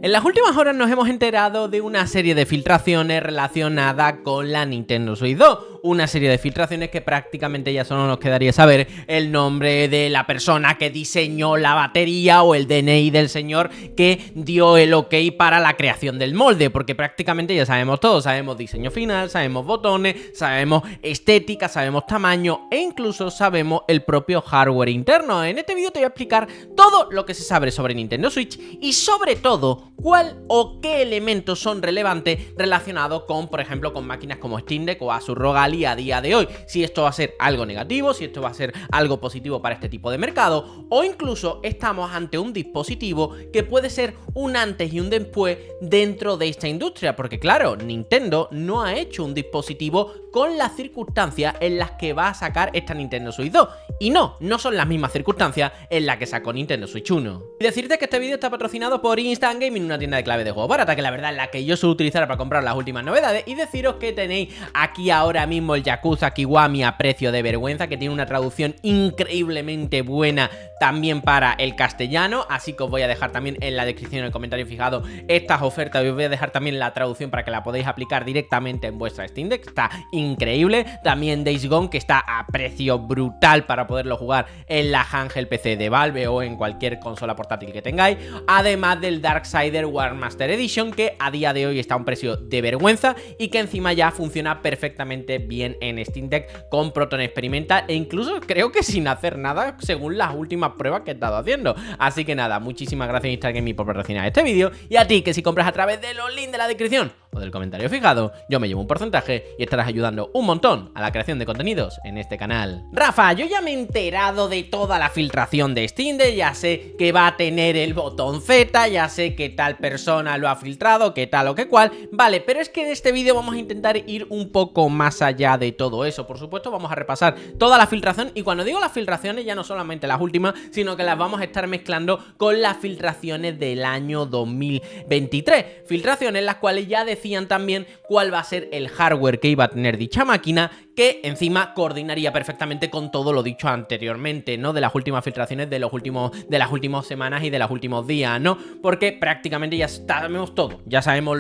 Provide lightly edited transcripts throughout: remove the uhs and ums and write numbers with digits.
En las últimas horas nos hemos enterado de una serie de filtraciones relacionadas con la Nintendo Switch 2. Una serie de filtraciones que prácticamente ya solo nos quedaría saber el nombre de la persona que diseñó la batería o el DNI del señor que dio el ok para la creación del molde, porque prácticamente ya sabemos todo, sabemos diseño final, sabemos botones, sabemos estética, sabemos tamaño e incluso sabemos el propio hardware interno. En este vídeo te voy a explicar todo lo que se sabe sobre Nintendo Switch y sobre todo cuál o qué elementos son relevantes relacionados con, por ejemplo, con máquinas como Steam Deck o Asus ROG Ally a día de hoy. Si esto va a ser algo negativo, si esto va a ser algo positivo para este tipo de mercado, o incluso estamos ante un dispositivo que puede ser un antes y un después dentro de esta industria, porque claro, Nintendo no ha hecho un dispositivo con las circunstancias en las que va a sacar esta Nintendo Switch 2. Y no son las mismas circunstancias en las que sacó Nintendo Switch 1. Y decirte que este vídeo está patrocinado por Instant Gaming, una tienda de clave de juegos barata, que la verdad es la que yo suelo utilizar para comprar las últimas novedades. Y deciros que tenéis aquí ahora mismo el Yakuza Kiwami a precio de vergüenza, que tiene una traducción increíblemente buena también para el castellano, así que os voy a dejar también en la descripción, en el comentario fijado, estas ofertas, y os voy a dejar también la traducción para que la podáis aplicar directamente en vuestra Steam Deck. Está increíble. También Days Gone, que está a precio brutal para poderlo jugar en la handheld PC de Valve o en cualquier consola portátil que tengáis, además del Darksider War Master Edition, que a día de hoy está a un precio de vergüenza y que encima ya funciona perfectamente bien en Steam Deck con Proton Experimental e incluso creo que sin hacer nada según las últimas pruebas que he estado haciendo. Así que nada, muchísimas gracias Instant Gaming por patrocinar este vídeo, y a ti que si compras a través de los links de la descripción o del comentario fijado, yo me llevo un porcentaje y estarás ayudando un montón a la creación de contenidos en este canal. Rafa, yo ya me he enterado de toda la filtración de Steam Deck, ya sé que va a tener el botón Z, ya sé que tal persona lo ha filtrado, que tal o que cual, vale, pero es que en este vídeo vamos a intentar ir un poco más allá de todo eso. Por supuesto vamos a repasar toda la filtración, y cuando digo las filtraciones ya no solamente las últimas, sino que las vamos a estar mezclando con las filtraciones del año 2023, filtraciones las cuales ya decían también cuál va a ser el hardware que iba a tener dicha máquina, que encima coordinaría perfectamente con todo lo dicho anteriormente, ¿no? De las últimas filtraciones de las últimas semanas y de los últimos días, ¿no? Porque prácticamente ya sabemos todo, ya sabemos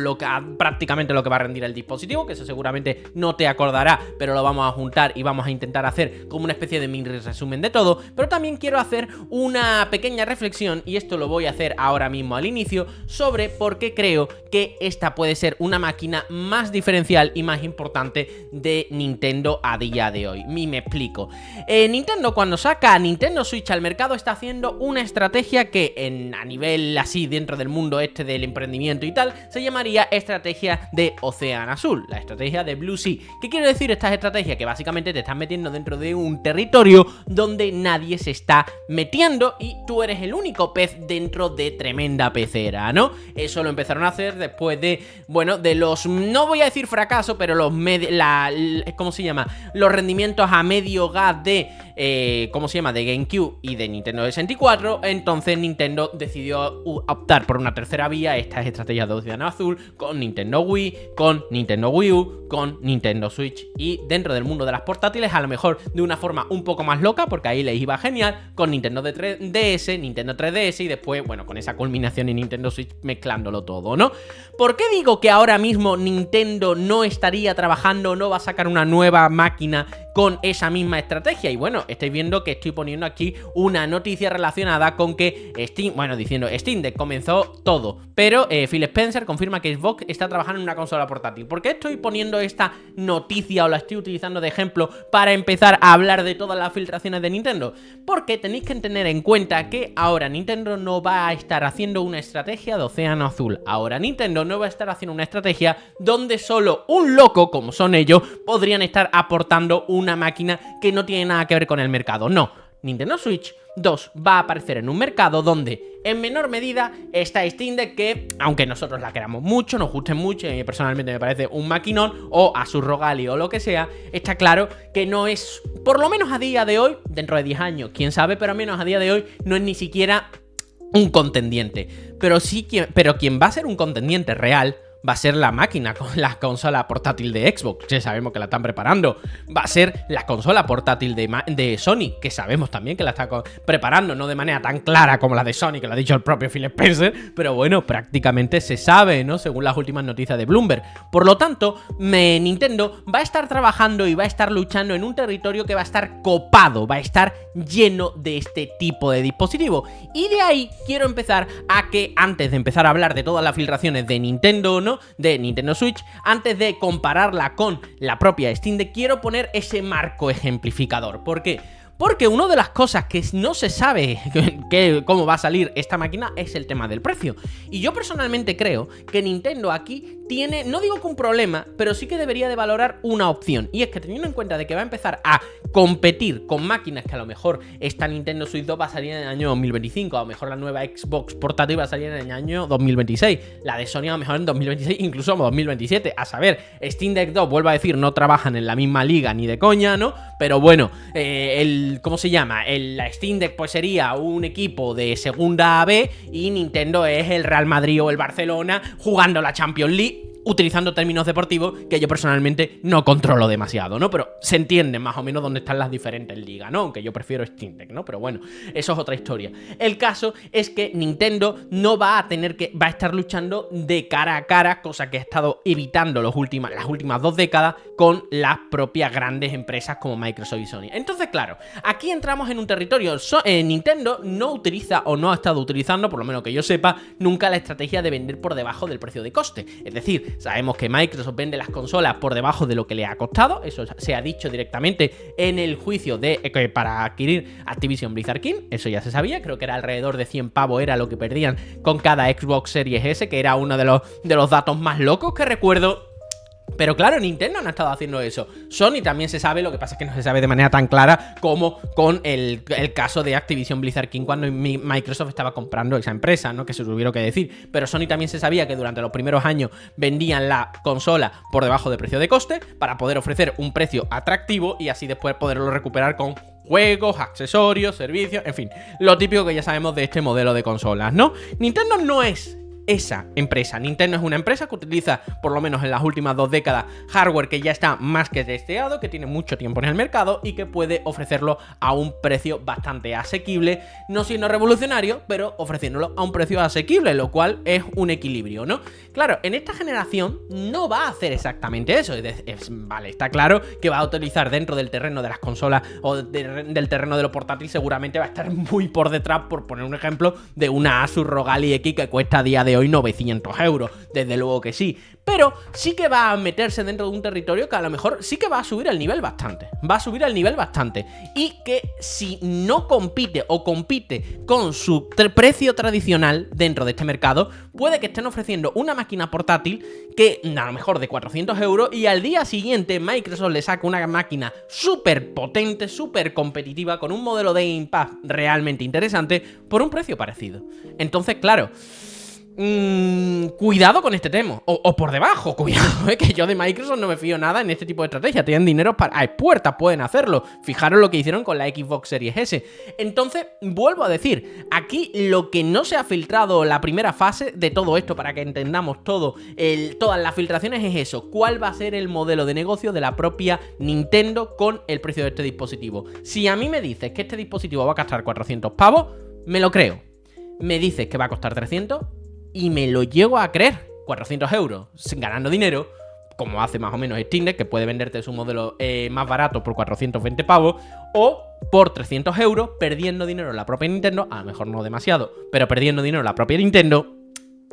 prácticamente lo que va a rendir el dispositivo, que eso seguramente no te acordará, pero lo vamos a juntar y vamos a intentar hacer como una especie de mini resumen de todo. Pero también quiero hacer una pequeña reflexión, y esto lo voy a hacer ahora mismo al inicio, sobre por qué creo que esta puede ser una máquina más diferencial y más importante de Nintendo a día de hoy. Me explico. Nintendo, cuando saca Nintendo Switch al mercado, está haciendo una estrategia que a nivel así dentro del mundo este del emprendimiento y tal, se llamaría estrategia de océano azul, la estrategia de Blue Sea. ¿Qué quiere decir esta estrategia? Que básicamente te estás metiendo dentro de un territorio donde nadie se está metiendo y tú eres el único pez dentro de tremenda pecera, ¿no? Eso lo empezaron a hacer después de, bueno, de los, no voy a decir fracaso, pero los ¿cómo se llama? Los rendimientos a medio gas de, ¿cómo se llama? De GameCube y de Nintendo 64. Entonces Nintendo decidió optar por una tercera vía, estas estrategias de océano azul, con Nintendo Wii, con Nintendo Wii U, con Nintendo Switch, y dentro del mundo de las portátiles a lo mejor de una forma un poco más loca, porque ahí les iba genial, con Nintendo DS, Nintendo 3DS y después, bueno, con esa culminación en Nintendo Switch mezclándolo todo, ¿no? ¿Por qué digo que ahora mismo Nintendo no estaría trabajando, no va a sacar una nueva máquina con esa misma estrategia? Y bueno, estáis viendo que estoy poniendo aquí una noticia relacionada con que Steam Deck comenzó todo, pero Phil Spencer confirma que Xbox está trabajando en una consola portátil. ¿Por qué estoy poniendo esta noticia o la estoy utilizando de ejemplo para empezar a hablar de todas las filtraciones de Nintendo? Porque tenéis que tener en cuenta que ahora Nintendo no va a estar haciendo una estrategia de océano azul. Ahora Nintendo no va a estar haciendo una estrategia donde solo un loco, como son ellos, podrían estar aportando una máquina que no tiene nada que ver con el mercado. No, Nintendo Switch 2 va a aparecer en un mercado donde en menor medida está Steam Deck, que aunque nosotros la queramos mucho, nos guste mucho, y a mí personalmente me parece un maquinón, o Asus ROG Ally o lo que sea, está claro que no es, por lo menos a día de hoy, dentro de 10 años, quién sabe, pero al menos a día de hoy no es ni siquiera un contendiente. Pero quien va a ser un contendiente real va a ser la máquina con la consola portátil de Xbox, que sabemos que la están preparando. Va a ser la consola portátil de Sony, que sabemos también que la está preparando, no de manera tan clara como la de Sony, que lo ha dicho el propio Phil Spencer, pero bueno, prácticamente se sabe, ¿no? Según las últimas noticias de Bloomberg. Por lo tanto, Nintendo va a estar trabajando y va a estar luchando en un territorio que va a estar copado, va a estar lleno de este tipo de dispositivo. Y de ahí quiero empezar a que, antes de empezar a hablar de todas las filtraciones de Nintendo, ¿no? De Nintendo Switch, antes de compararla con la propia Steam Deck, quiero poner ese marco ejemplificador. ¿Por qué? Porque una de las cosas que no se sabe cómo va a salir esta máquina es el tema del precio. Y yo personalmente creo que Nintendo aquí tiene, no digo que un problema, pero sí que debería de valorar una opción. Y es que teniendo en cuenta de que va a empezar a competir con máquinas que a lo mejor esta Nintendo Switch 2 va a salir en el año 2025, a lo mejor la nueva Xbox portátil va a salir en el año 2026, la de Sony a lo mejor en 2026, incluso en 2027. A saber, Steam Deck 2, vuelvo a decir, no trabajan en la misma liga ni de coña, ¿no? Pero bueno, ¿cómo se llama? La Steam Deck pues sería un equipo de segunda B y Nintendo es el Real Madrid o el Barcelona jugando la Champions League, utilizando términos deportivos que yo personalmente no controlo demasiado, ¿no? Pero se entiende más o menos dónde están las diferentes ligas, ¿no? Aunque yo prefiero Steam Deck, ¿no? Pero bueno, eso es otra historia. El caso es que Nintendo no va a tener que... va a estar luchando de cara a cara, cosa que ha estado evitando las últimas 2 décadas con las propias grandes empresas como Microsoft y Sony. Entonces, claro, aquí entramos en un territorio... Nintendo no utiliza o no ha estado utilizando, por lo menos que yo sepa, nunca la estrategia de vender por debajo del precio de coste. Es decir, sabemos que Microsoft vende las consolas por debajo de lo que le ha costado, eso se ha dicho directamente en el juicio para adquirir Activision Blizzard King, eso ya se sabía, creo que era alrededor de 100 pavos era lo que perdían con cada Xbox Series S, que era uno de los datos más locos que recuerdo. Pero claro, Nintendo no ha estado haciendo eso. Sony también se sabe, lo que pasa es que no se sabe de manera tan clara como con el caso de Activision Blizzard King cuando Microsoft estaba comprando esa empresa, ¿no? Que se tuvieron que decir. Pero Sony también se sabía que durante los primeros años vendían la consola por debajo de precio de coste para poder ofrecer un precio atractivo y así después poderlo recuperar con juegos, accesorios, servicios, en fin, lo típico que ya sabemos de este modelo de consolas, ¿no? Nintendo no es esa empresa. Nintendo es una empresa que utiliza, por lo menos en las últimas 2 décadas, hardware que ya está más que testeado, que tiene mucho tiempo en el mercado y que puede ofrecerlo a un precio bastante asequible, no siendo revolucionario, pero ofreciéndolo a un precio asequible, lo cual es un equilibrio, ¿no? Claro, en esta generación no va a hacer exactamente eso. Vale, está claro que va a utilizar dentro del terreno de las consolas o del terreno de lo portátil, seguramente va a estar muy por detrás, por poner un ejemplo, de una Asus ROG Ally X que cuesta a día de hoy 900 euros, desde luego que sí, pero sí que va a meterse dentro de un territorio que a lo mejor sí que va a subir el nivel bastante, y que si no compite o compite con su precio tradicional dentro de este mercado, puede que estén ofreciendo una máquina portátil que a lo mejor de 400 euros y al día siguiente Microsoft le saca una máquina súper potente, súper competitiva, con un modelo de Game Pass realmente interesante por un precio parecido. Entonces, claro, cuidado con este tema, o por debajo, cuidado, que yo de Microsoft no me fío nada en este tipo de estrategia. Tienen dinero hay puertas, pueden hacerlo. Fijaros lo que hicieron con la Xbox Series S. Entonces, vuelvo a decir, aquí lo que no se ha filtrado la primera fase de todo esto, para que entendamos todas las filtraciones, es eso: ¿cuál va a ser el modelo de negocio de la propia Nintendo con el precio de este dispositivo? Si a mí me dices que este dispositivo va a costar 400 pavos, me lo creo. Me dices que va a costar 300 y me lo llego a creer. 400 euros ganando dinero, como hace más o menos Steam Deck, que puede venderte su modelo más barato por 420 pavos, o por 300 euros perdiendo dinero en la propia Nintendo, a lo mejor no demasiado, pero perdiendo dinero en la propia Nintendo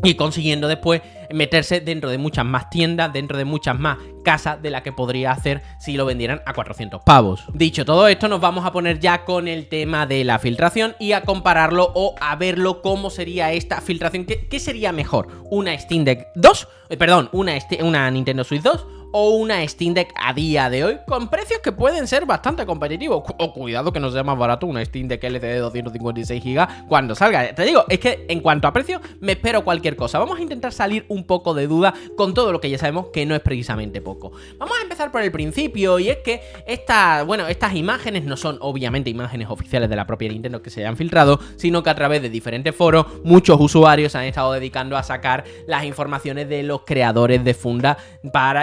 y consiguiendo después meterse dentro de muchas más tiendas, dentro de muchas más casas de la que podría hacer si lo vendieran a 400 pavos. Dicho todo esto, nos vamos a poner ya con el tema de la filtración y a compararlo o a verlo cómo sería esta filtración. ¿Qué sería mejor? ¿Una Steam Deck 2? Perdón, una Nintendo Switch 2 o una Steam Deck a día de hoy con precios que pueden ser bastante competitivos. O cuidado que no sea más barato una Steam Deck LCD de 256 GB cuando salga. Te digo, es que en cuanto a precio me espero cualquier cosa. Vamos a intentar salir un poco de duda con todo lo que ya sabemos que no es precisamente poco. Vamos a empezar por el principio, y es que estas imágenes no son obviamente imágenes oficiales de la propia Nintendo que se hayan filtrado, sino que a través de diferentes foros muchos usuarios han estado dedicando a sacar las informaciones de los creadores de funda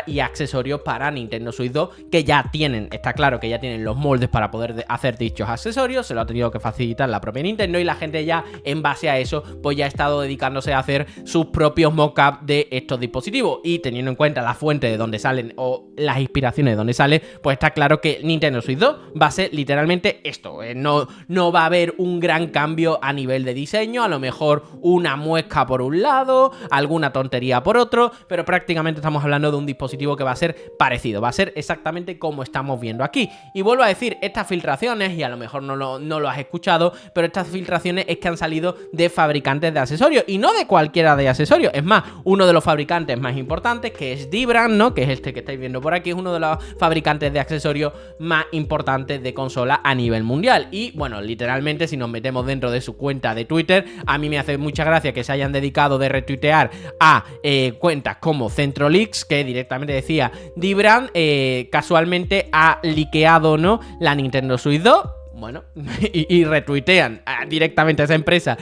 y accesorios para Nintendo Switch 2, que ya tienen, está claro que ya tienen los moldes para poder hacer dichos accesorios. Se lo ha tenido que facilitar la propia Nintendo, y la gente ya en base a eso pues ya ha estado dedicándose a hacer sus propios mockups de estos dispositivos, y teniendo en cuenta la fuente de donde salen o las inspiraciones de donde sale, pues está claro que Nintendo Switch 2 va a ser literalmente esto. No va a haber un gran cambio a nivel de diseño, a lo mejor una muesca por un lado, alguna tontería por otro, pero prácticamente estamos hablando de un dispositivo que va a ser parecido, va a ser exactamente como estamos viendo aquí. Y vuelvo a decir, estas filtraciones, y a lo mejor no lo has escuchado, pero estas filtraciones es que han salido de fabricantes de accesorios, y no de cualquiera de accesorios. Es más, uno de los fabricantes más importantes, que es Dibran, ¿no? Que es este que estáis viendo por aquí, es uno de los fabricantes de accesorios más importantes de consola a nivel mundial. Y bueno, literalmente, si nos metemos dentro de su cuenta de Twitter, a mí me hace mucha gracia que se hayan dedicado de retuitear a cuentas como CentroLeaks, que directamente decía Dibran casualmente ha liqueado, ¿no?, la Nintendo Switch 2. Bueno, y retuitean directamente a esa empresa,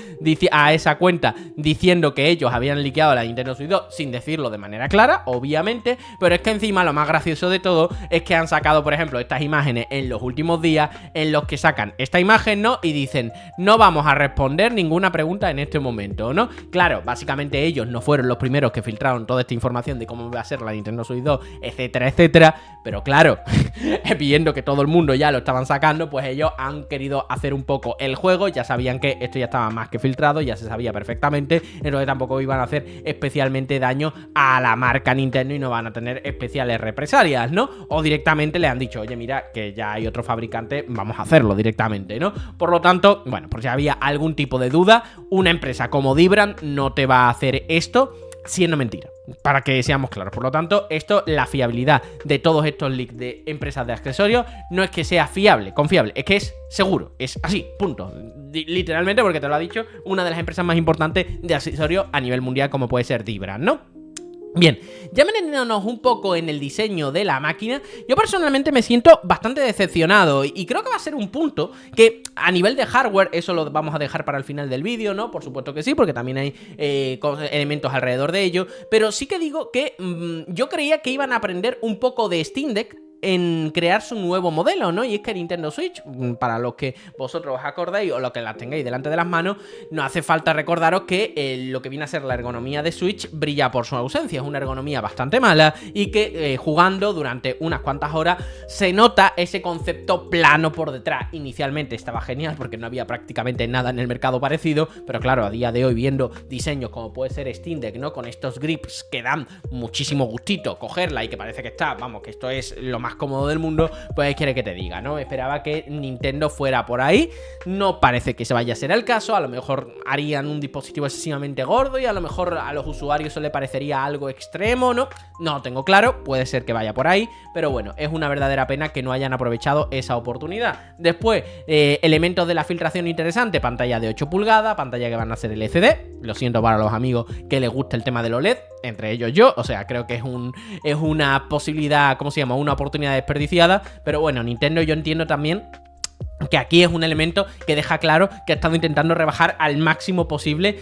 a esa cuenta, diciendo que ellos habían liqueado la Nintendo Switch 2 sin decirlo de manera clara, obviamente. Pero es que encima lo más gracioso de todo es que han sacado, por ejemplo, estas imágenes en los últimos días, en los que sacan esta imagen, ¿no?, y dicen: no vamos a responder ninguna pregunta en este momento, ¿no? Claro, básicamente ellos no fueron los primeros que filtraron toda esta información de cómo va a ser la Nintendo Switch 2, etcétera, etcétera. Pero claro, viendo que todo el mundo ya lo estaban sacando, pues ellos han querido hacer un poco el juego. Ya sabían que esto ya estaba más que filtrado, ya se sabía perfectamente, entonces tampoco iban a hacer especialmente daño a la marca Nintendo y no van a tener especiales represalias, ¿no? O directamente le han dicho: oye, mira, que ya hay otro fabricante, vamos a hacerlo directamente, ¿no? Por lo tanto, bueno, por si había algún tipo de duda, una empresa como Dibran no te va a hacer esto siendo mentira, para que seamos claros. Por lo tanto, la fiabilidad de todos estos leaks de empresas de accesorios no es que sea confiable, es que es seguro, es así, punto. Literalmente, porque te lo ha dicho una de las empresas más importantes de accesorios a nivel mundial, como puede ser Dibran, ¿no? Bien, ya metiéndonos un poco en el diseño de la máquina, yo personalmente me siento bastante decepcionado, y creo que va a ser un punto que a nivel de hardware, eso lo vamos a dejar para el final del vídeo, ¿no? Por supuesto que sí, porque también hay elementos alrededor de ello, pero sí que digo que yo creía que iban a aprender un poco de Steam Deck en crear su nuevo modelo, ¿no? Y es que Nintendo Switch, para los que vosotros os acordéis o los que la tengáis delante de las manos, no hace falta recordaros que lo que viene a ser la ergonomía de Switch brilla por su ausencia. Es una ergonomía bastante mala, y que jugando durante unas cuantas horas se nota ese concepto plano por detrás. Inicialmente estaba genial porque no había prácticamente nada en el mercado parecido, pero claro, a día de hoy, viendo diseños como puede ser Steam Deck, ¿no?, con estos grips que dan muchísimo gustito cogerla y que parece que está, vamos, que esto es lo más cómodo del mundo, pues quiere que te diga, ¿no? Esperaba que Nintendo fuera por ahí, no parece que se vaya a ser el caso. A lo mejor harían un dispositivo excesivamente gordo y a lo mejor a los usuarios eso le parecería algo extremo, ¿no? No lo tengo claro, puede ser que vaya por ahí, pero bueno, es una verdadera pena que no hayan aprovechado esa oportunidad. Después, elementos de la filtración interesante: pantalla de 8 pulgadas, pantalla que van a ser LCD, lo siento para los amigos que les gusta el tema del OLED, entre ellos yo, o sea, creo que es una posibilidad, ¿cómo se llama?, una oportunidad desperdiciada. Pero bueno, Nintendo, yo entiendo también que aquí es un elemento que deja claro que ha estado intentando rebajar al máximo posible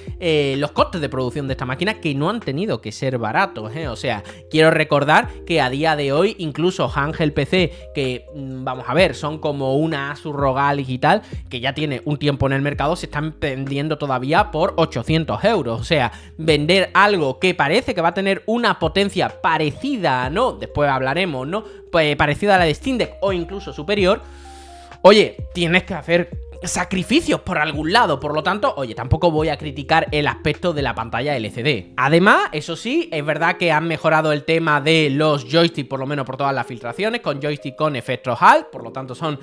los costes de producción de esta máquina, que no han tenido que ser baratos, ¿eh? O sea, quiero recordar que a día de hoy incluso Ángel PC, que vamos a ver, son como una Asus ROG Ally y tal, que ya tiene un tiempo en el mercado, se están vendiendo todavía por 800 euros. O sea, vender algo que parece que va a tener una potencia parecida, ¿no? Después hablaremos, ¿no? Pues parecida a la de Steam Deck o incluso superior. Oye, tienes que hacer sacrificios por algún lado. Por lo tanto, oye, tampoco voy a criticar el aspecto de la pantalla LCD. Además, eso sí, es verdad que han mejorado el tema de los joysticks, por lo menos por todas las filtraciones, con joystick con efectos HAL. Por lo tanto, son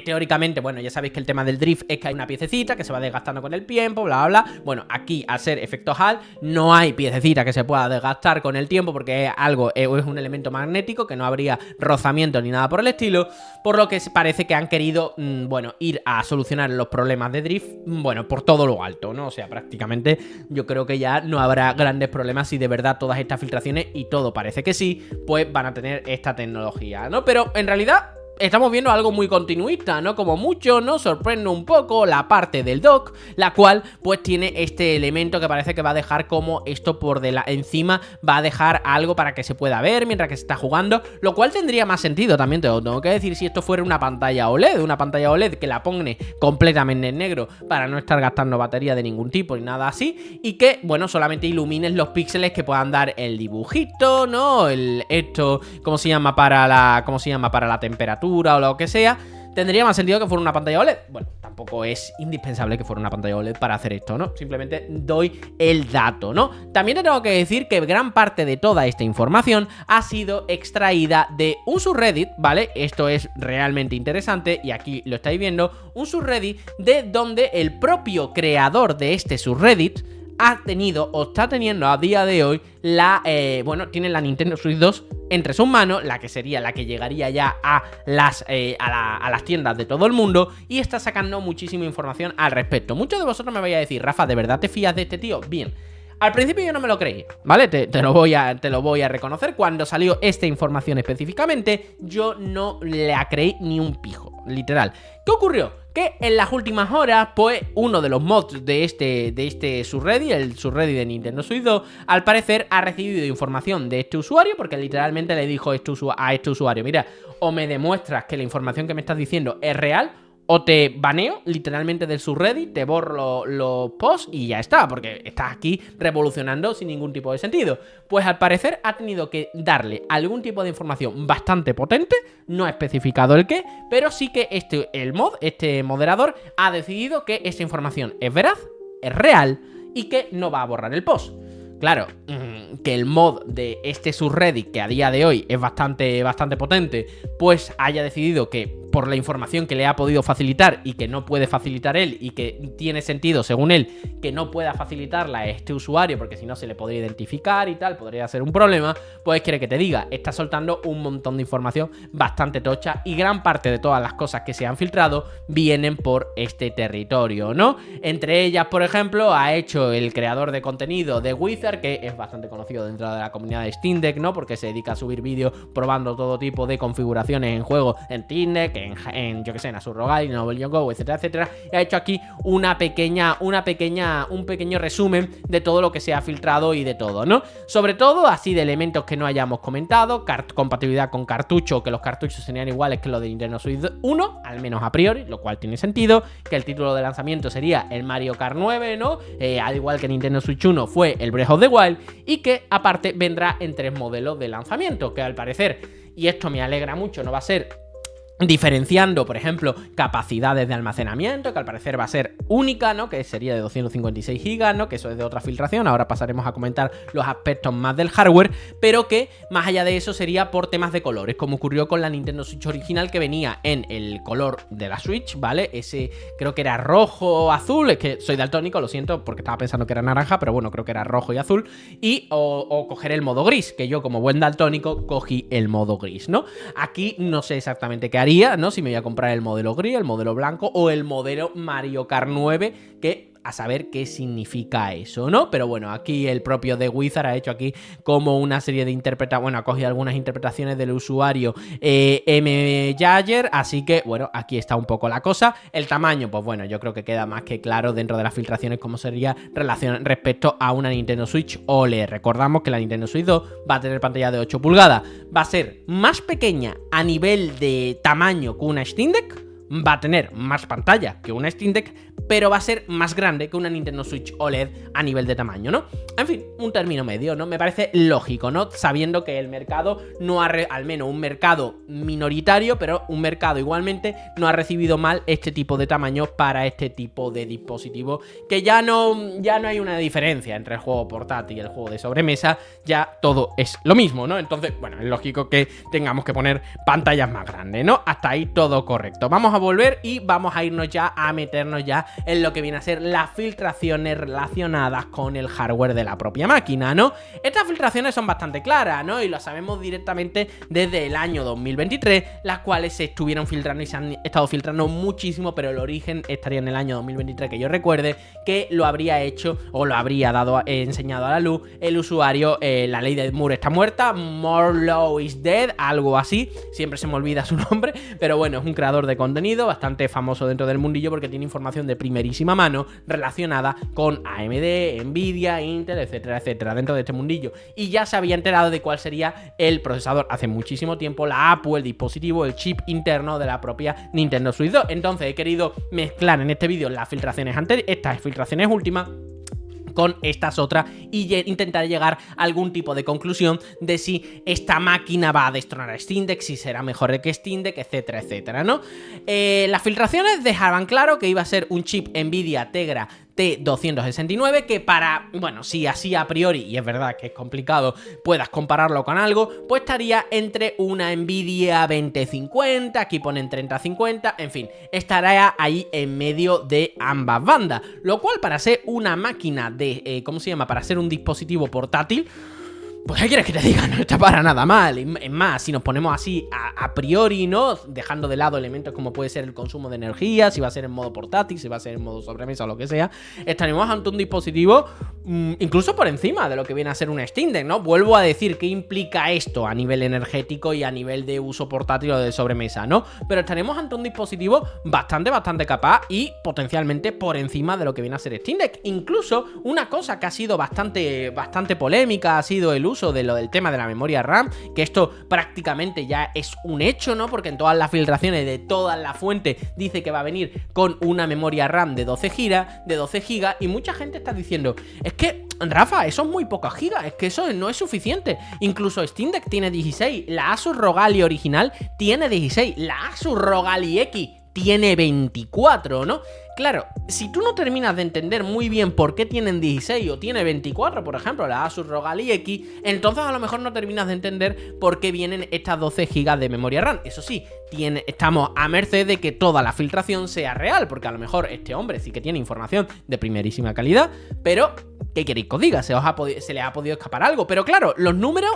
teóricamente, bueno, ya sabéis que el tema del drift es que hay una piececita que se va desgastando con el tiempo, bla, bla, bla. Bueno, aquí, al ser efectos HAL, no hay piececita que se pueda desgastar con el tiempo porque es algo, es un elemento magnético, que no habría rozamiento ni nada por el estilo. Por lo que parece que han querido, bueno, ir a solucionar los problemas de drift, bueno, por todo lo alto, ¿no? O sea, prácticamente yo creo que ya no habrá grandes problemas si de verdad todas estas filtraciones, y todo parece que sí, pues van a tener esta tecnología, ¿no? Pero en realidad estamos viendo algo muy continuista, ¿no? Como mucho nos sorprende un poco la parte del dock, la cual pues tiene este elemento que parece que va a dejar como esto por encima, va a dejar algo para que se pueda ver mientras que se está jugando, lo cual tendría más sentido, también te lo tengo que decir, si esto fuera una pantalla OLED que la pone completamente en negro para no estar gastando batería de ningún tipo ni nada así, y que, bueno, solamente ilumines los píxeles que puedan dar el dibujito, ¿no? Esto, ¿cómo se llama? Para la temperatura o lo que sea. Tendría más sentido que fuera una pantalla OLED. Bueno, tampoco es indispensable que fuera una pantalla OLED para hacer esto, ¿no? Simplemente doy el dato, ¿no? También te tengo que decir que gran parte de toda esta información ha sido extraída de un subreddit, ¿vale? Esto es realmente interesante y aquí lo estáis viendo, un subreddit de donde el propio creador de este subreddit ha tenido o está teniendo a día de hoy tiene la Nintendo Switch 2 entre sus manos, la que sería la que llegaría ya a las tiendas de todo el mundo, y está sacando muchísima información al respecto. Muchos de vosotros me vais a decir, Rafa, ¿de verdad te fías de este tío? Bien. Al principio yo no me lo creía, ¿vale? Te lo voy a reconocer. Cuando salió esta información específicamente, yo no la creí ni un pijo, literal. ¿Qué ocurrió? Que en las últimas horas, pues, uno de los mods de este subreddit, el subreddit de Nintendo Switch 2, al parecer ha recibido información de este usuario, porque literalmente le dijo a este usuario, mira, o me demuestras que la información que me estás diciendo es real, o te baneo literalmente del subreddit, te borro los posts y ya está, porque estás aquí revolucionando sin ningún tipo de sentido. Pues al parecer ha tenido que darle algún tipo de información bastante potente, no ha especificado el qué, pero sí que este moderador ha decidido que esta información es veraz, es real y que no va a borrar el post. Claro, que el mod de este subreddit, que a día de hoy es bastante potente, pues haya decidido que por la información que le ha podido facilitar y que no puede facilitar él, y que tiene sentido, según él, que no pueda facilitarla a este usuario porque si no se le podría identificar y tal, podría ser un problema, pues quiere que te diga, está soltando un montón de información bastante tocha y gran parte de todas las cosas que se han filtrado vienen por este territorio, ¿no? Entre ellas, por ejemplo, ha hecho el creador de contenido de Wizard, que es bastante conocido dentro de la comunidad de Steam Deck, ¿no? Porque se dedica a subir vídeos probando todo tipo de configuraciones en juegos en Steam Deck, yo que sé, en Azure Rogue, en Novel Go, etcétera, etcétera. Y ha hecho aquí un pequeño resumen de todo lo que se ha filtrado y de todo, ¿no? Sobre todo, así de elementos que no hayamos comentado, compatibilidad con cartucho, que los cartuchos serían iguales que los de Nintendo Switch 1, al menos a priori, lo cual tiene sentido, que el título de lanzamiento sería el Mario Kart 9, ¿no? Al igual que Nintendo Switch 1 fue el Breath of the Wild, y que aparte vendrá en 3 modelos de lanzamiento, que al parecer, y esto me alegra mucho, no va a ser diferenciando, por ejemplo, capacidades de almacenamiento, que al parecer va a ser única, ¿no? Que sería de 256 GB, ¿no? Que eso es de otra filtración, ahora pasaremos a comentar los aspectos más del hardware, pero que más allá de eso sería por temas de colores, como ocurrió con la Nintendo Switch original, que venía en el color de la Switch, ¿vale? Ese creo que era rojo o azul, es que soy daltónico, lo siento, porque estaba pensando que era naranja, pero bueno, creo que era rojo y azul, y o coger el modo gris, que yo como buen daltónico cogí el modo gris, ¿no? Aquí no sé exactamente qué haría, ¿no? Si me voy a comprar el modelo gris, el modelo blanco o el modelo Mario Kart 9, que a saber qué significa eso, ¿no? Pero bueno, aquí el propio The Wizard ha hecho aquí como una serie de interpretaciones, bueno, ha cogido algunas interpretaciones del usuario M. Jagger, así que, bueno, aquí está un poco la cosa. El tamaño, pues bueno, yo creo que queda más que claro dentro de las filtraciones cómo sería respecto a una Nintendo Switch OLED. Recordamos que la Nintendo Switch 2 va a tener pantalla de 8 pulgadas, va a ser más pequeña a nivel de tamaño que una Steam Deck, va a tener más pantalla que una Steam Deck, pero va a ser más grande que una Nintendo Switch OLED a nivel de tamaño, ¿no? En fin, un término medio, ¿no? Me parece lógico, ¿no? Sabiendo que el mercado no ha, al menos un mercado minoritario, pero un mercado igualmente no ha recibido mal este tipo de tamaños para este tipo de dispositivo, que ya no hay una diferencia entre el juego portátil y el juego de sobremesa, ya todo es lo mismo, ¿no? Entonces, bueno, es lógico que tengamos que poner pantallas más grandes, ¿no? Hasta ahí todo correcto. Vamos a volver y vamos a irnos ya a meternos ya en lo que viene a ser las filtraciones relacionadas con el hardware de la propia máquina, ¿no? Estas filtraciones son bastante claras, ¿no? Y lo sabemos directamente desde el año 2023, las cuales se estuvieron filtrando y se han estado filtrando muchísimo, pero el origen estaría en el año 2023, que yo recuerde que lo habría hecho o lo habría dado enseñado a la luz el usuario, la ley de Moore está muerta, Morlow is dead, algo así, siempre se me olvida su nombre, pero bueno, es un creador de contenido bastante famoso dentro del mundillo porque tiene información de primerísima mano relacionada con AMD, Nvidia, Intel, etcétera, etcétera, dentro de este mundillo, y ya se había enterado de cuál sería el procesador hace muchísimo tiempo, la APU, el dispositivo, el chip interno de la propia Nintendo Switch 2. Entonces he querido mezclar en este vídeo las filtraciones anteriores, estas filtraciones últimas, con estas otras y intentar llegar a algún tipo de conclusión de si esta máquina va a destronar a Steam Deck, si será mejor que Steam Deck, etcétera, etcétera, ¿no? Las filtraciones dejaban claro que iba a ser un chip Nvidia Tegra T269, que para, bueno, si así a priori, y es verdad que es complicado, puedas compararlo con algo, pues estaría entre una Nvidia 2050, aquí ponen 3050, en fin, estará ahí en medio de ambas bandas, lo cual para ser una máquina de, ¿cómo se llama? Para ser un dispositivo portátil, pues ¿qué quieres que te diga? No está para nada mal. Es más, si nos ponemos así a priori, ¿no? Dejando de lado elementos como puede ser el consumo de energía, si va a ser en modo portátil, si va a ser en modo sobremesa o lo que sea, estaremos ante un dispositivo incluso por encima de lo que viene a ser un Steam Deck, ¿no? Vuelvo a decir qué implica esto a nivel energético y a nivel de uso portátil o de sobremesa, ¿no? Pero estaremos ante un dispositivo bastante capaz y potencialmente por encima de lo que viene a ser Steam Deck. Incluso una cosa que ha sido bastante polémica ha sido el uso de lo del tema de la memoria RAM, que esto prácticamente ya es un hecho, ¿no? Porque en todas las filtraciones de todas las fuentes dice que va a venir con una memoria RAM de 12 GB, y mucha gente está diciendo, es que, Rafa, eso es muy pocas gigas, es que eso no es suficiente. Incluso Steam Deck tiene 16, la Asus ROG Ally original tiene 16, la Asus ROG Ally X tiene 24, ¿no? Claro, si tú no terminas de entender muy bien por qué tienen 16 o tiene 24, por ejemplo, la Asus ROG Ally X, entonces a lo mejor no terminas de entender por qué vienen estas 12 GB de memoria RAM. Eso sí, estamos a merced de que toda la filtración sea real, porque a lo mejor este hombre sí que tiene información de primerísima calidad, pero ¿qué queréis que os diga? Se les ha podido escapar algo. Pero claro, los números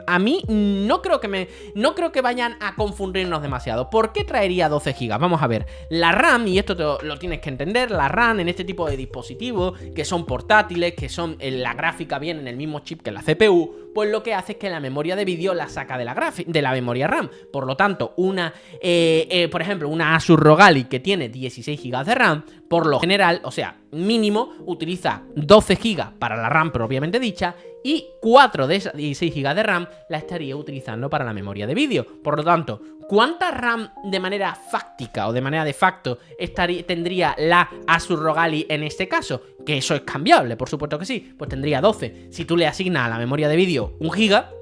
a mí no creo que vayan a confundirnos demasiado. ¿Por qué traería 12 GB? Vamos a ver, la RAM, y esto lo tienes que entender, la RAM en este tipo de dispositivos que son portátiles, que son la gráfica viene en el mismo chip que la CPU, pues lo que hace es que la memoria de vídeo la saca de la memoria RAM. Por lo tanto, por ejemplo, una Asus ROG Ally que tiene 16 GB de RAM, por lo general, o sea, mínimo, utiliza 12 GB para la RAM propiamente dicha, y 4 de esas 16 GB de RAM la estaría utilizando para la memoria de vídeo. Por lo tanto, ¿cuánta RAM de manera fáctica o de manera de facto tendría la Asus ROG Ally en este caso? Que eso es cambiable, por supuesto que sí. Pues tendría 12. Si tú le asignas a la memoria de vídeo 1 GB,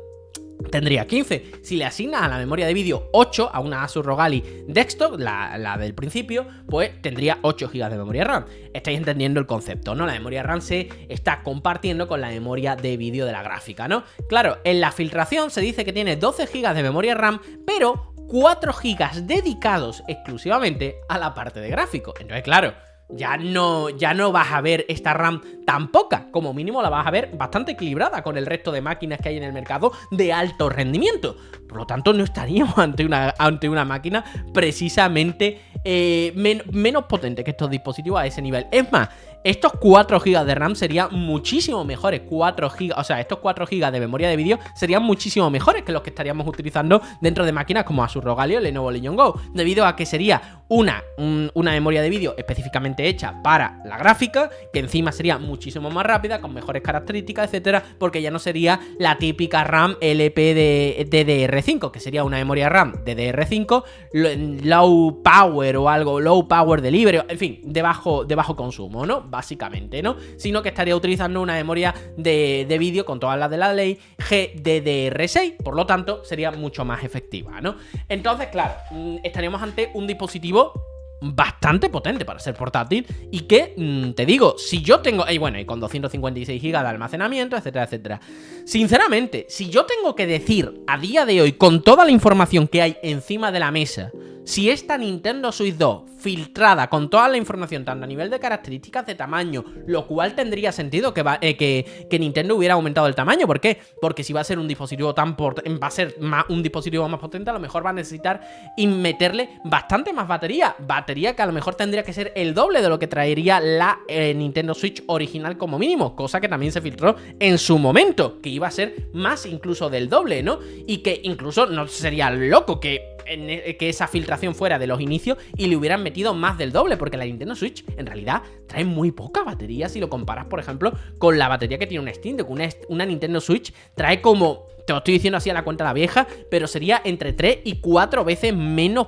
tendría 15. Si le asignas a la memoria de vídeo 8 a una Asus ROG Ally Desktop, la del principio, pues tendría 8 GB de memoria RAM. Estáis entendiendo el concepto, ¿no? La memoria RAM se está compartiendo con la memoria de vídeo de la gráfica, ¿no? Claro, en la filtración se dice que tiene 12 GB de memoria RAM, pero 4 GB dedicados exclusivamente a la parte de gráfico. Entonces, claro, ya no vas a ver esta RAM tan poca, como mínimo la vas a ver bastante equilibrada con el resto de máquinas que hay en el mercado de alto rendimiento. Por lo tanto, no estaríamos ante una máquina precisamente menos potente que estos dispositivos a ese nivel. Es más, estos 4 GB de RAM serían muchísimo mejores. 4 GB, o sea, estos 4 GB de memoria de vídeo serían muchísimo mejores que los que estaríamos utilizando dentro de máquinas como Asus ROG Ally o Lenovo Legion Go, debido a que sería una memoria de vídeo específicamente hecha para la gráfica, que encima sería muchísimo más rápida, con mejores características, etcétera, porque ya no sería la típica RAM LP de DDR5, que sería una memoria RAM de DDR5 low power o algo, low power delivery, en fin, de bajo consumo, ¿no? Básicamente, ¿no? Sino que estaría utilizando una memoria de vídeo con todas las de la ley GDDR6, por lo tanto sería mucho más efectiva, ¿no? Entonces, claro, estaríamos ante un dispositivo bastante potente para ser portátil y que, te digo, si yo tengo, y bueno, y con 256 GB de almacenamiento, etcétera, etcétera. Sinceramente, si yo tengo que decir a día de hoy, con toda la información que hay encima de la mesa, si esta Nintendo Switch 2 filtrada con toda la información, tanto a nivel de características, de tamaño, lo cual tendría sentido que Nintendo hubiera aumentado el tamaño. ¿Por qué? Porque si va a ser un dispositivo va a ser un dispositivo más potente, a lo mejor va a necesitar meterle bastante más batería que a lo mejor tendría que ser el doble de lo que traería la Nintendo Switch original como mínimo, cosa que también se filtró en su momento, que iba a ser más incluso del doble, ¿no? Y que incluso no sería loco que esa filtración fuera de los inicios y le hubieran metido más del doble, porque la Nintendo Switch en realidad trae muy poca batería si lo comparas, por ejemplo, con la batería que tiene un Steam Deck. Una Nintendo Switch trae como, te lo estoy diciendo así a la cuenta de la vieja, pero sería entre 3 y 4 veces menos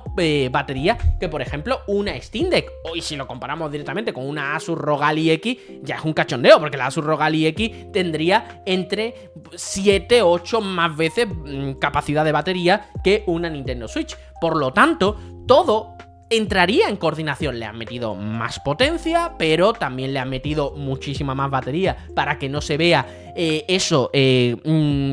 batería que, por ejemplo, una Steam Deck. Y si lo comparamos directamente con una Asus ROG Ally X, ya es un cachondeo, porque la Asus ROG Ally X tendría entre 7, 8 más veces capacidad de batería que una Nintendo Switch. Por lo tanto, todo entraría en coordinación. Le han metido más potencia, pero también le han metido muchísima más batería para que no se vea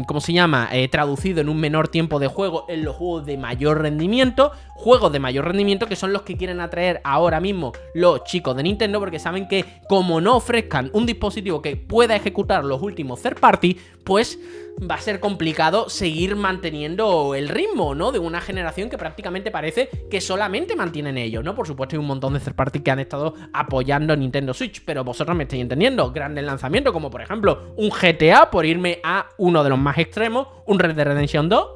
¿cómo se llama? Traducido en un menor tiempo de juego en los juegos de mayor rendimiento. Juegos de mayor rendimiento que son los que quieren atraer ahora mismo los chicos de Nintendo, porque saben que como no ofrezcan un dispositivo que pueda ejecutar los últimos third party, pues va a ser complicado seguir manteniendo el ritmo, ¿no? De una generación que prácticamente parece que solamente mantienen ellos, ¿no? Por supuesto hay un montón de third party que han estado apoyando a Nintendo Switch, pero vosotros me estáis entendiendo. Grandes lanzamientos como por ejemplo un GTA, por irme a uno de los más extremos, un Red Dead Redemption 2,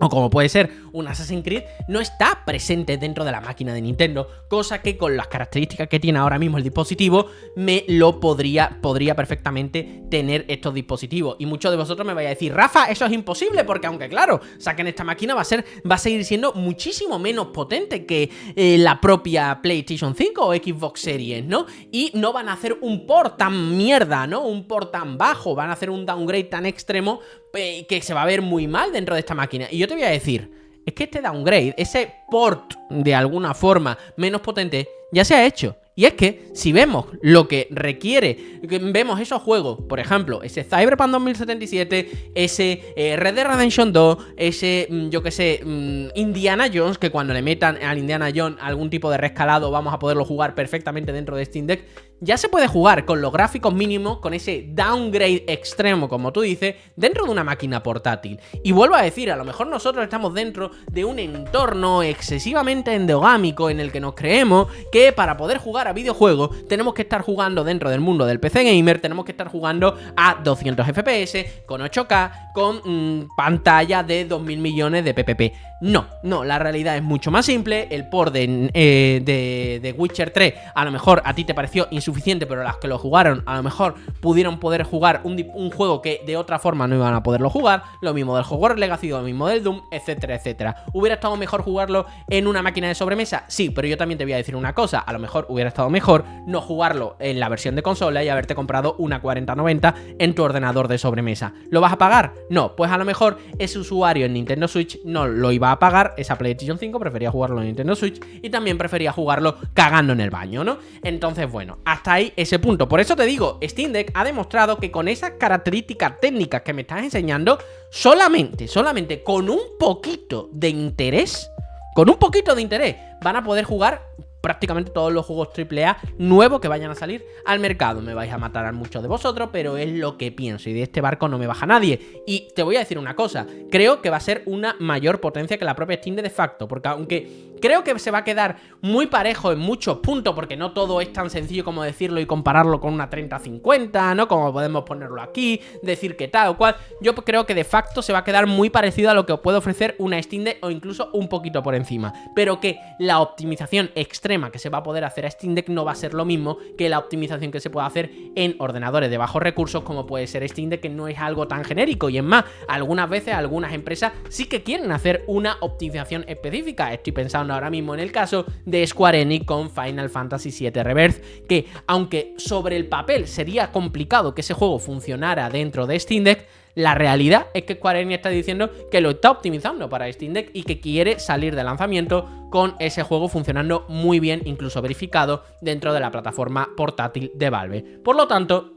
o como puede ser un Assassin's Creed, no está presente dentro de la máquina de Nintendo, cosa que con las características que tiene ahora mismo el dispositivo me lo podría perfectamente tener estos dispositivos. Y muchos de vosotros me vais a decir, Rafa, eso es imposible, porque aunque claro, saquen esta máquina va a seguir siendo muchísimo menos potente que la propia PlayStation 5 o Xbox Series, ¿no? Y no van a hacer un port tan mierda, ¿no? Un port tan bajo, van a hacer un downgrade tan extremo que se va a ver muy mal dentro de esta máquina. Y yo te voy a decir, es que este downgrade, ese port de alguna forma menos potente, ya se ha hecho. Y es que si vemos lo que requiere, vemos esos juegos, por ejemplo, ese Cyberpunk 2077, ese Red Dead Redemption 2, ese, yo que sé, Indiana Jones, que cuando le metan al Indiana Jones algún tipo de rescalado vamos a poderlo jugar perfectamente dentro de Steam Deck, ya se puede jugar con los gráficos mínimos, con ese downgrade extremo, como tú dices, dentro de una máquina portátil. Y vuelvo a decir, a lo mejor nosotros estamos dentro de un entorno excesivamente endogámico en el que nos creemos que para poder jugar a videojuegos tenemos que estar jugando dentro del mundo del PC gamer, tenemos que estar jugando a 200 FPS, con 8K, con pantalla de 2000 millones de ppp. No, la realidad es mucho más simple. El port de Witcher 3 a lo mejor a ti te pareció insuficiente, pero las que lo jugaron a lo mejor pudieron poder jugar un juego que de otra forma no iban a poderlo jugar. Lo mismo del Hogwarts Legacy, lo mismo del Doom, etcétera, etcétera. ¿Hubiera estado mejor jugarlo en una máquina de sobremesa? Sí, pero yo también te voy a decir una cosa, a lo mejor hubiera estado mejor no jugarlo en la versión de consola y haberte comprado una 4090 en tu ordenador de sobremesa. ¿Lo vas a pagar? No, pues a lo mejor ese usuario en Nintendo Switch no lo iba a pagar, esa PlayStation 5 prefería jugarlo en Nintendo Switch y también prefería jugarlo cagando en el baño, ¿no? Entonces, bueno, hasta ahí ese punto. Por eso te digo, Steam Deck ha demostrado que con esas características técnicas que me estás enseñando, solamente con un poquito de interés, van a poder jugar prácticamente todos los juegos AAA nuevos que vayan a salir al mercado. Me vais a matar a muchos de vosotros, pero es lo que pienso y de este barco no me baja nadie. Y te voy a decir una cosa, creo que va a ser una mayor potencia que la propia Steam Deck de facto, porque aunque creo que se va a quedar muy parejo en muchos puntos, porque no todo es tan sencillo como decirlo y compararlo con una 3050, ¿no? Como podemos ponerlo aquí, decir que tal o cual. Yo creo que de facto se va a quedar muy parecido a lo que puede ofrecer una Steam Deck o incluso un poquito por encima, pero que la optimización extrema que se va a poder hacer a Steam Deck no va a ser lo mismo que la optimización que se puede hacer en ordenadores de bajos recursos como puede ser Steam Deck, que no es algo tan genérico. Y es más, algunas veces algunas empresas sí que quieren hacer una optimización específica. Estoy pensando ahora mismo en el caso de Square Enix con Final Fantasy VII Rebirth, que aunque sobre el papel sería complicado que ese juego funcionara dentro de Steam Deck, la realidad es que Square Enix está diciendo que lo está optimizando para Steam Deck y que quiere salir de lanzamiento con ese juego funcionando muy bien, incluso verificado dentro de la plataforma portátil de Valve. Por lo tanto,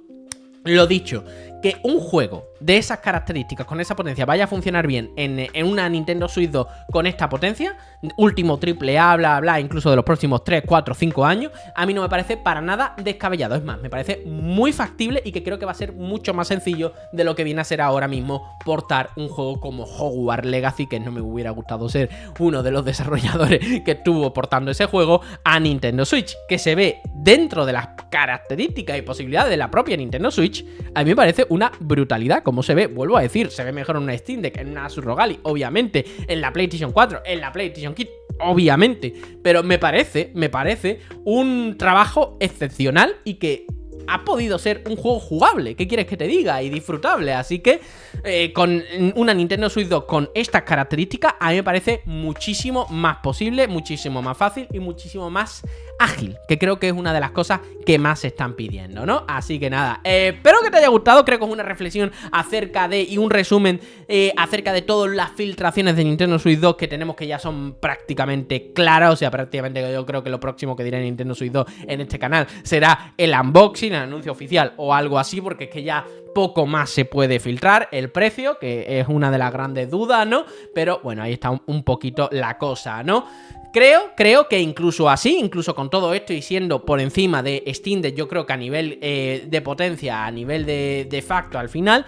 lo dicho, que un juego de esas características, con esa potencia, vaya a funcionar bien en una Nintendo Switch 2 con esta potencia, último AAA, bla, bla, incluso de los próximos 3, 4, 5 años, a mí no me parece para nada descabellado. Es más, me parece muy factible y que creo que va a ser mucho más sencillo de lo que viene a ser ahora mismo portar un juego como Hogwarts Legacy, que no me hubiera gustado ser uno de los desarrolladores que estuvo portando ese juego a Nintendo Switch, que se ve dentro de las características y posibilidades de la propia Nintendo Switch. A mí me parece una brutalidad como se ve. Vuelvo a decir, se ve mejor en una Steam Deck, en una Asus ROG Ally, obviamente, en la PlayStation 4, en la PlayStation Kit, obviamente, pero me parece un trabajo excepcional y que ha podido ser un juego jugable, ¿qué quieres que te diga? Y disfrutable, así que con una Nintendo Switch 2 con estas características, a mí me parece muchísimo más posible, muchísimo más fácil y muchísimo más ágil, que creo que es una de las cosas que más se están pidiendo, ¿no? Así que nada, espero que te haya gustado. Creo que es una reflexión acerca de, y un resumen acerca de todas las filtraciones de Nintendo Switch 2 que tenemos, que ya son prácticamente claras. O sea, prácticamente yo creo que lo próximo que diré Nintendo Switch 2 en este canal será el unboxing, el anuncio oficial o algo así, porque es que ya poco más se puede filtrar. El precio, que es una de las grandes dudas, ¿no? Pero bueno, ahí está un poquito la cosa, ¿no? Creo que incluso así, incluso con todo esto y siendo por encima de Steam Deck, yo creo que a nivel de potencia, a nivel de facto al final,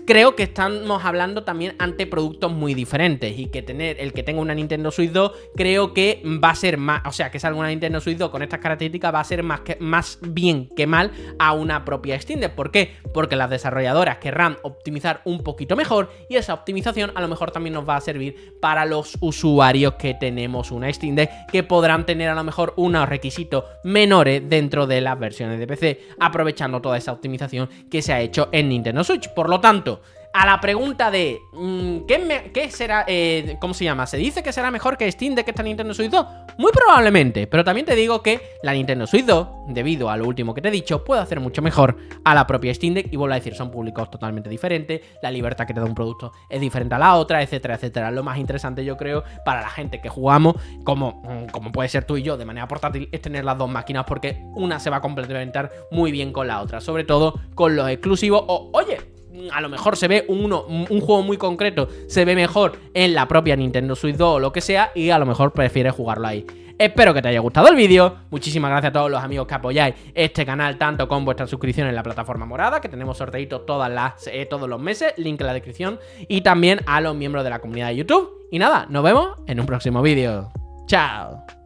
creo que estamos hablando también ante productos muy diferentes, y que el que tenga una Nintendo Switch 2 creo que va a ser más, o sea, que salga una Nintendo Switch 2 con estas características va a ser más bien que mal a una propia Steam Deck. ¿Por qué? Porque las desarrolladoras querrán optimizar un poquito mejor, y esa optimización a lo mejor también nos va a servir para los usuarios que tenemos una Steam Deck, que podrán tener a lo mejor unos requisitos menores dentro de las versiones de PC, aprovechando toda esa optimización que se ha hecho en Nintendo Switch. Por lo tanto, a la pregunta de ¿qué será? ¿Cómo se llama? ¿Se dice que será mejor que Steam Deck que esta Nintendo Switch 2? Muy probablemente, pero también te digo que la Nintendo Switch 2, debido a lo último que te he dicho, puede hacer mucho mejor a la propia Steam Deck. Y vuelvo a decir, son públicos totalmente diferentes, la libertad que te da un producto es diferente a la otra, etcétera, etcétera. Lo más interesante, yo creo, para la gente que jugamos, como puede ser tú y yo, de manera portátil, es tener las dos máquinas, porque una se va a complementar muy bien con la otra, sobre todo con los exclusivos. O, oye, a lo mejor se ve un juego muy concreto, se ve mejor en la propia Nintendo Switch 2 o lo que sea, y a lo mejor prefieres jugarlo ahí. Espero que te haya gustado el vídeo. Muchísimas gracias a todos los amigos que apoyáis este canal, tanto con vuestra suscripción en la plataforma morada, que tenemos sorteitos todos los meses, link en la descripción, y también a los miembros de la comunidad de YouTube. Y nada, nos vemos en un próximo vídeo. ¡Chao!